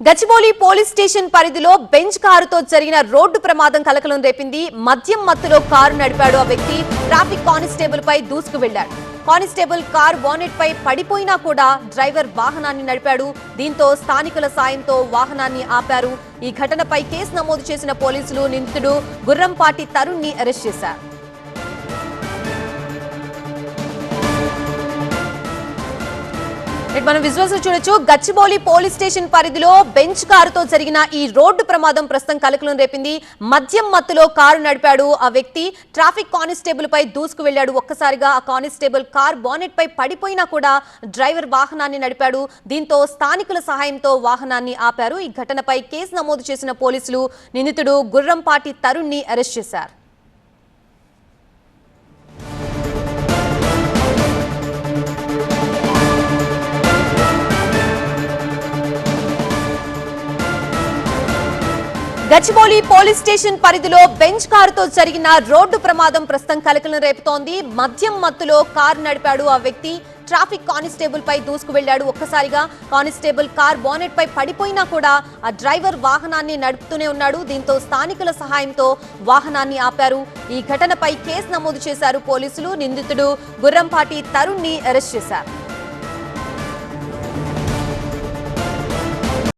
Gachibowli police station పరిధిలో bench కారుతో జరిగిన రోడ్డు ప్రమాదం కలకలం రేపింది. మద్యం మత్తులో కారు నడిపాడు ఆ వ్యక్తి. ట్రాఫిక్ కానిస్టేబుల్ పై దూసుకు వెళ్లాడు. కానిస్టేబుల్ కార్ బానెట్ పై పడిపోయినా కూడా డ్రైవర్ వాహనాన్ని నడిపాడు. దీంతో స్థానికుల సాయంతో వాహనాన్ని ఆపారు. ఈ ఘటనపై కేసు నమోదు చేసిన పోలీసులు నిందితుడు గుర్రంపాటి తరుణ్ ని అరెస్ట్ చేశారు. మనం విజువల్స్ చూడొచ్చు. గచ్చిబౌలి పోలీస్ స్టేషన్ పరిధిలో బెంచ్ కారుతో జరిగిన ఈ రోడ్డు ప్రమాదం ప్రస్తుతం కలకలం రేపింది. మద్యం మత్తులో కారు నడిపాడు ఆ వ్యక్తి. ట్రాఫిక్ కానిస్టేబుల్ పై దూసుకు వెళ్లాడు. ఒక్కసారిగా ఆ కానిస్టేబుల్ కార్ బానెట్ పై పడిపోయినా కూడా డ్రైవర్ వాహనాన్ని నడిపాడు. దీంతో స్థానికుల సహాయంతో వాహనాన్ని ఆపారు. ఈ ఘటనపై కేసు నమోదు చేసిన పోలీసులు నిందితుడు గుర్రంపాటి తరుణ్ ని అరెస్ట్ చేశారు. గచ్చిబౌలి పోలీస్ స్టేషన్ పరిధిలో బెంచ్ కారుతో జరిగిన రోడ్డు ప్రమాదం ప్రస్తుతం కలకలం రేపుతోంది. మద్యం మత్తులో కారు నడిపాడు ఆ వ్యక్తి. ట్రాఫిక్ కానిస్టేబుల్ పై దూసుకు వెళ్లాడు. ఒక్కసారిగా కానిస్టేబుల్ కార్ బానెట్ పై పడిపోయినా కూడా ఆ డ్రైవర్ వాహనాన్ని నడుపుతూనే ఉన్నాడు. దీంతో స్థానికుల సహాయంతో వాహనాన్ని ఆపారు. ఈ ఘటనపై కేసు నమోదు చేశారు పోలీసులు. నిందితుడు గుర్రంపాటి తరుణ్ ని అరెస్ట్ చేశారు.